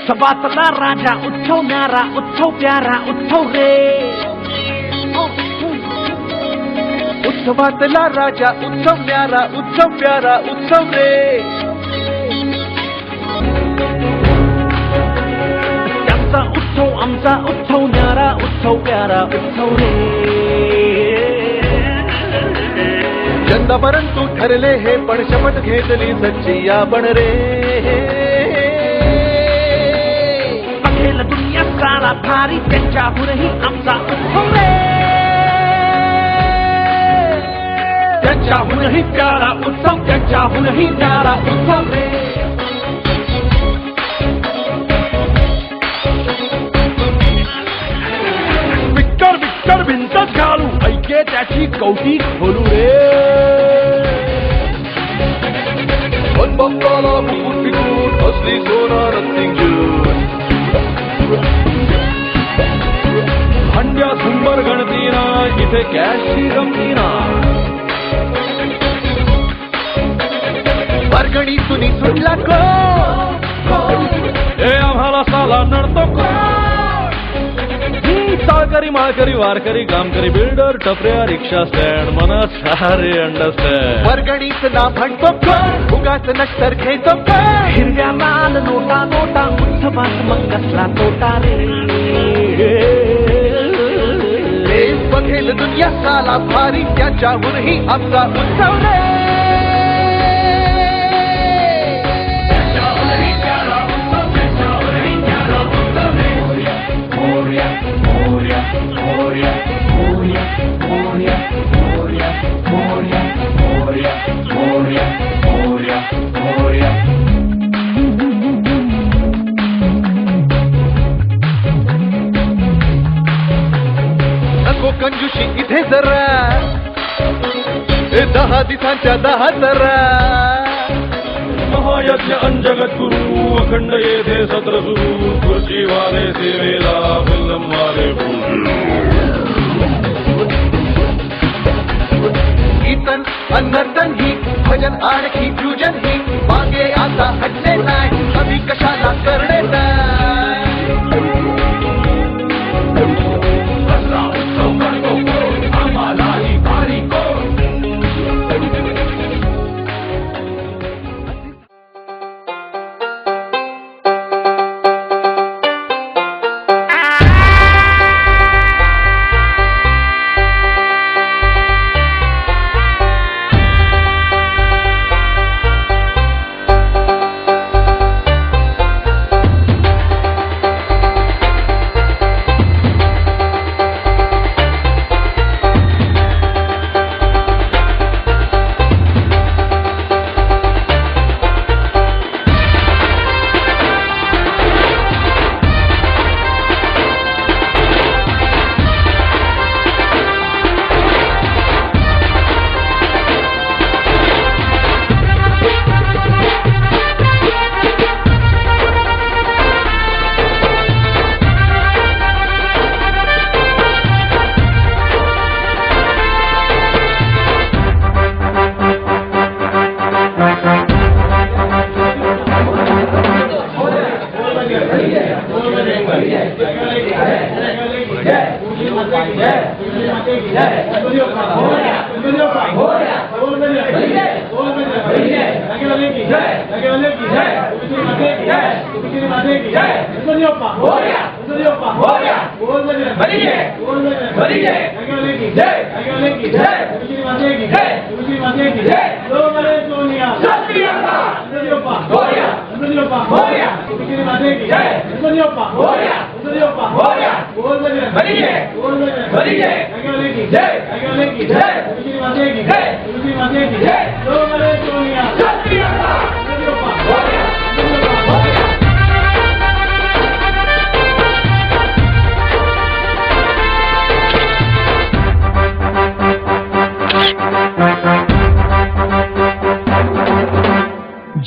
उत्सवातला राजा उत्सव न्यारा उत्सव प्यारा उत्सव रे उत्सवातला राजा उत्सव न्यारा उत्सव प्यारा उत्सव रे त्यांचा उत्सव आमचा उत्सव न्यारा उत्सव प्यारा उत्सव रे यंदा परंतु ठरले हे पण शपथ घेतली सच्ची आपण रे बघेल दुनिया सारा भारी त्यांच्याहूनही आमचा उत्सव रे त्यांच्याहूनही प्यारा उत्सव त्यांच्याहूनही प्यारा उत्सव रे विक्टर विक्टर भिंतच घालू ऐके त्याची कौटी खोलू रे मनभक्ताला फुकून फिकून असली सोना रत्तिंग भांड्या झुंबर गणतीना इथे कॅशची गमतीना वर्गणी तुनी सुटला हे आम्हाला साला नडतो चाळकरी माळकरी वारकरी कामकरी बिल्डर टपऱ्या रिक्षा स्टँड मना सारे अंडरस्टँड वर्गणीच ना म्हणतो उगाच नक्तर घेतो हिरव्या लाल नोटा नोटा उत्सवात मग कसला तोटा रे बघेल दुनिया साला भारी त्याच्याहूनही आमचा उत्सव रे नको कंजूशी इथे जरा 10 दिवसांच्या 10 जरा महायज्ञ अंजगत गुरु अखंड येथे सत्र सुरू खुर्ची वाले सेवेला फिल्म वाले कीर्तन अन्नर्तन ही भजन आणखी फ्युजन ही मागे आता हटणे नाही कमी कशाला करणे नाही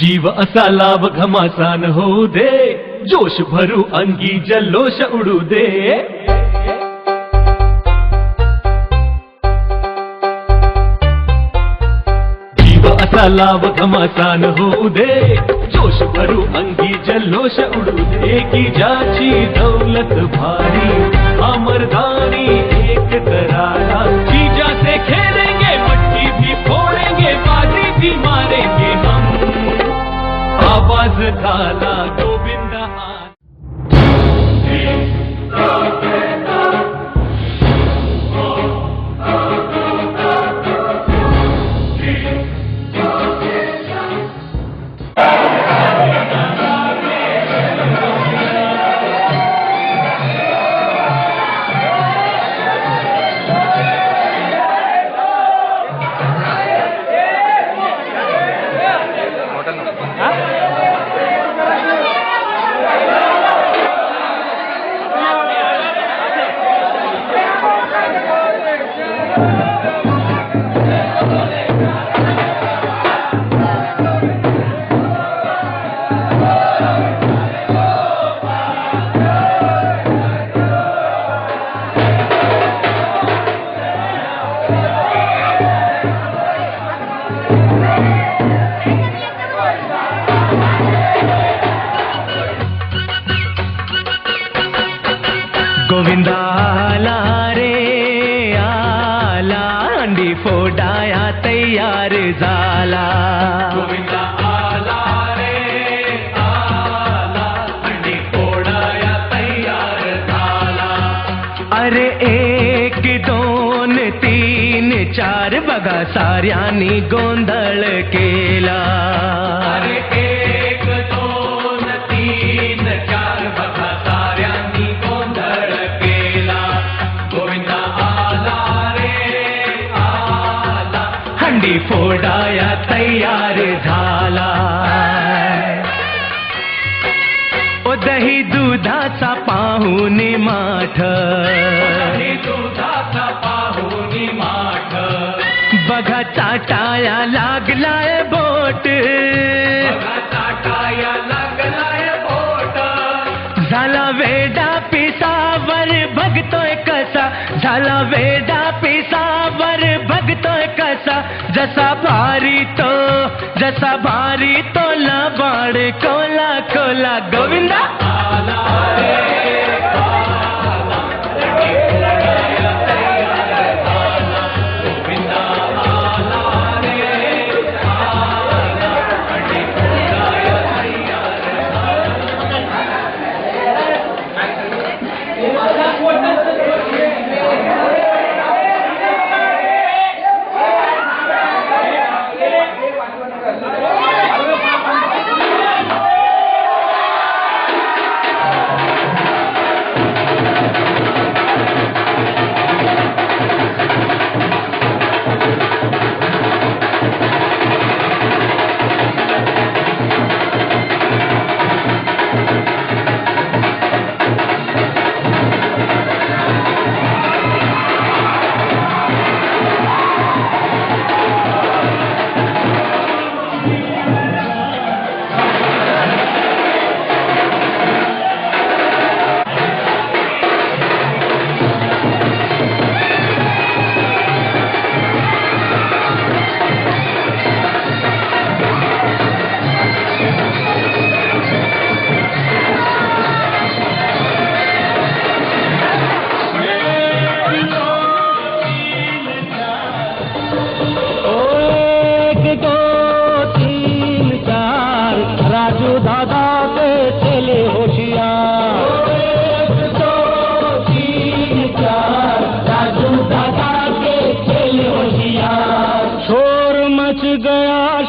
जीव असा लाभ घमासान होऊ दे जोश भरू अंगी जल्लोष उडू दे जीव असा असा लाव घमासान होऊ दे, जोश भरू अंगी जल्लोष उडू दे, की ज्याची दौलत भारी अमरदानी एक करारा, की जासे खेलेंगे मट्टी भी फोड़ेंगे, बाजी भी मारेंगे हम, आवाज झाला गोविंदा आ गोविंदा आला रे आला, अंडी फोडाया तयार झाला. गोविंदा आला रे आला, अंडी फोडाया तयार झाला. अरे एक दोन तीन चार बघा साऱ्यांनी गोंधळ केला. अरे एक दोन तीन चार बघा साऱ्यांनी गोंधळ केला. गोविंदा आला रे आला, हंडी फोडाया तयार झाला. ओ दही दुधाचा पाहुणे माठ, दही दुधाचा पाहुणी माठ, बघा चाटाया लागलाय बोट, बघा चाटाया लागलाय बोट. झाला वेडा पिसावर बघतोय कसा, झाला वेडा पिसावर बघतोय कसा, जसा भारी तो लबाड कोला कोला. गोविंदा आला रे आला, अंडी फोडाया तयार झाला. गोविंदा आला रे आला, अंडी फोडाया तयार झाला.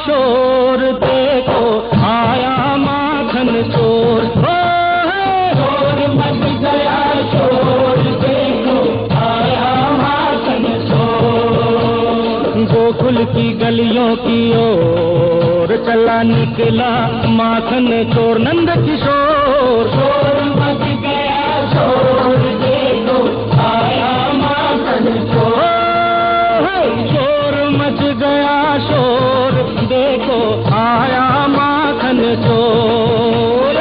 शोर देखो आया माखन चोर, शोर मच गया शोर देखो आया माखन चोर। गोकुल की गलियों की ओर चला निकला माखन चोर नंद किशोर। शोर मच गया शोर देखो आया माखन चोर, शोर मच गया शोर देखो आया माखन चोर।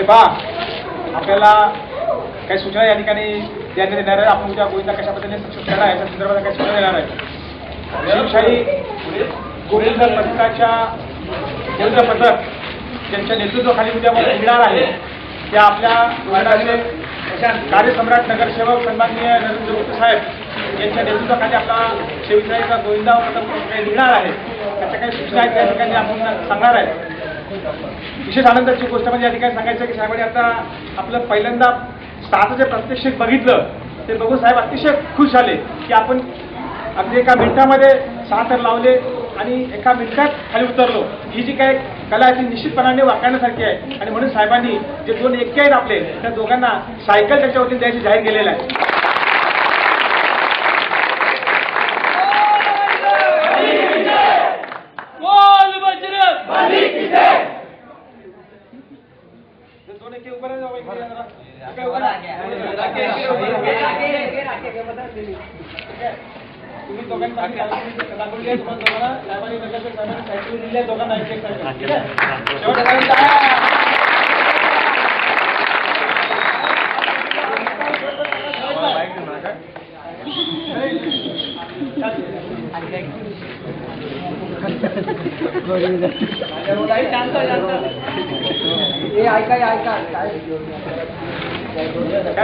पहा, आपल्याला काही सूचना या ठिकाणी देण्यात येणार आहे. आपण उद्या गोविंदा कशा पद्धतीने सक्सेस करणार आहे या संदर्भात काही सूचना देणार आहे. शिवशाही गोविंद पथकाच्या गोविंद पथक ज्यांच्या नेतृत्वाखाली उद्या मला मिळणार आहे त्या आपल्या वार्डाचे कार्यसम्राट नगरसेवक सन्माननीय नरेंद्र गुप्ते साहेब यांच्या नेतृत्वाखाली आपला शिवशाहीचा गोविंदा पथक निघणार आहे. त्याच्या काही सूचना आहेत त्या ठिकाणी आपण सांगणार आहे. विशेष आनंदाची गोष्ट म्हणजे या ठिकाणी सांगायचं की साहेबांनी आता आपलं पहिल्यांदा साथं जे प्रात्यक्षिक बघितलं ते बघून साहेब अतिशय खुश झाले की आपण अगदी एका मिनिटामध्ये 6 थर लावले आणि एका मिनिटात खाली उतरलो. ही जी काय कला आहे ती निश्चितपणाने वाखाणण्यासारखी आहे आणि म्हणून साहेबांनी जे 2 एक्के आहेत आपले त्या दोघांना सायकल त्यांच्या वतीने द्यायची जाहीर केलेलं आहे.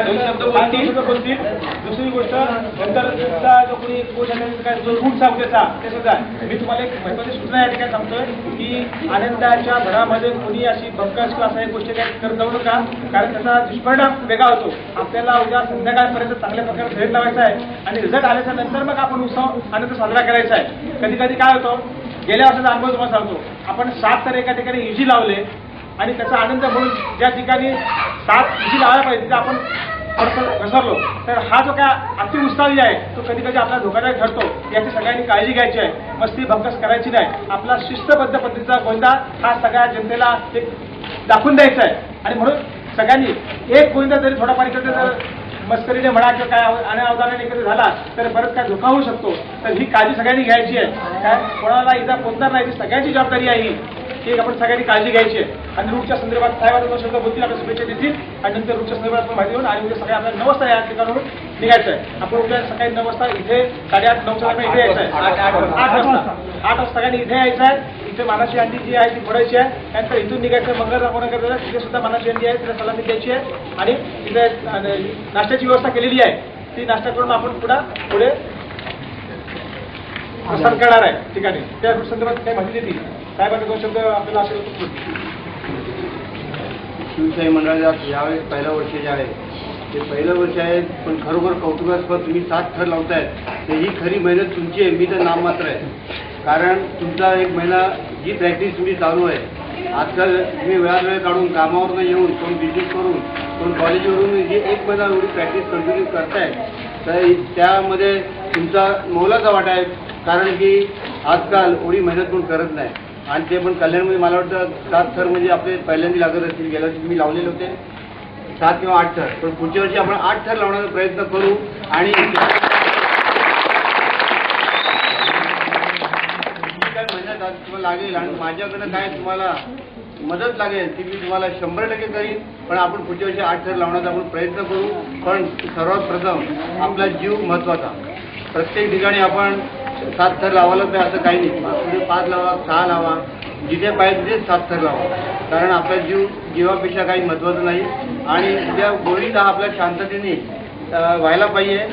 तुम्ही दोघांना बोलतील. दुसरी गोष्ट नंतर तुमचा जो कोणी कोच आहे जो रूट सांगतेचा ते सुद्धा मी तुम्हाला एक महत्वाची सूचना या ठिकाणी सांगतोय की आनंदाच्या भरामध्ये कोणी अशी बंकस किंवा अशा गोष्टी काही करत जाऊ नका, कारण त्याचा दुष्परिणाम वेगळा होतो. आपल्याला उद्या संध्याकाळपर्यंत चांगल्या प्रकारे रिझल्ट लावायचा आहे आणि रिझल्ट आल्याच्या नंतर मग आपण उत्सव आनंद साजरा करायचा आहे. कधी कधी काय होतं, गेल्या वर्षाचा अनुभव तुम्हाला सांगतो, आपण 7 तर एका ठिकाणी इजी लावले आणि त्याचा आनंद म्हणून ज्या ठिकाणी 7 इजी लावायला पाहिजे तिथे आपण घसरलो. तर हा जो काय अतिउत्साही आहे तो कधी कधी आपला धोकादायक ठरतो. याची सगळ्यांनी काळजी घ्यायची आहे. मस्ती भंकस करायची नाही. आपला शिस्तबद्ध पद्धतीचा गोविंदा हा सगळ्या जनतेला एक दाखवून द्यायचा आहे आणि म्हणून सगळ्यांनी एक गोविंदा जरी थोडाफार इकडे जर मस्करीने म्हणा किंवा काय अनावधानाने एकत्र झाला तर परत काय धोका होऊ शकतो. तर ही काळजी सगळ्यांनी घ्यायची आहे. काय कोणाला इजा पोचणार नाही, सगळ्यांची जबाबदारी आहे ही आपण सगळ्यांनी काळजी घ्यायची आहे. आणि रूटच्या संदर्भात साहेबांचा शब्द बोलतील, आपल्या शुभेच्छा देतील आणि नंतर रूटच्या संदर्भात आपण माहिती देऊन आणि उद्या सकाळी आपल्याला 9 वाजता या ठिकाणावरून निघायचं आहे. आपण उद्या सकाळी 9 वाजता इथे 8:30-9च्या दरम्यान इथे यायचं आहे. 8 वाजता सगळ्यांनी इथे यायचं आहे. इथे मानाची अंडी जी आहे ती फोडायची आहे. त्यानंतर इथून निघायचं मंगळ दाखवणं करायचं. तिथे सुद्धा मानाची अंडी आहे, तिला सलामी द्यायची आहे आणि तिथे नाश्त्याची व्यवस्था केलेली आहे. ती नाश्ता करून आपण पुढे प्रसार करणार आहे ठिकाणी. त्या संदर्भात काही माहिती देतील साहेबांचे 2 शब्द आपल्याला असे शिवशाही मंडळाचं यावेळेस पहिलं वर्ष जे आहे ते पहिलं वर्ष आहे, पण खरोखर कौतुकास्पद तुम्ही 7 थर लावताय. तर ही खरी मेहनत तुमची आहे, मी तर नाममात्र आहे. कारण तुमचा 1 महिना जी प्रॅक्टिस तुमची चालू आहे, आजकाल तुम्ही वेळ काढून कामावरून येऊन कोण बिझनेस करून कोण कॉलेजवरून जी 1 महिना एवढी प्रॅक्टिस कंटिन्यू करताय तर त्यामध्ये तुमचा मोलाचा वाटा आहे. कारण की आजकाल एवढी मेहनत कोण करत नाही आणि ते पण कल्याणमध्ये मला वाटतं 7 थर म्हणजे आपले पहिल्यांदा लागत असतील. गेल्या वर्षी तुम्ही लावलेले होते 7 किंवा 8 थर, पण पुढच्या वर्षी आपण 8 थर लावण्याचा प्रयत्न करू आणि मेहनत आज तुम्हाला लागेल आणि माझ्याकडनं काय तुम्हाला मदत लागेल ती मी तुम्हाला 100% करीन. पण आपण पुढच्या वर्षी 8 थर लावण्याचा आपण प्रयत्न करू. पण सर्वात प्रथम आपला जीव महत्त्वाचा. प्रत्येक ठिकाणी आपण 7 थर लावायलाच नाही असं काही नाही. पुढे 5 लावा, 6 लावा, जिथे पाहिजे तिथेच 7 थर लावा. कारण आपला जीवापेक्षा काही महत्त्वाचं नाही आणि उद्या गोविंद हा आपल्या शांततेने व्हायला पाहिजे.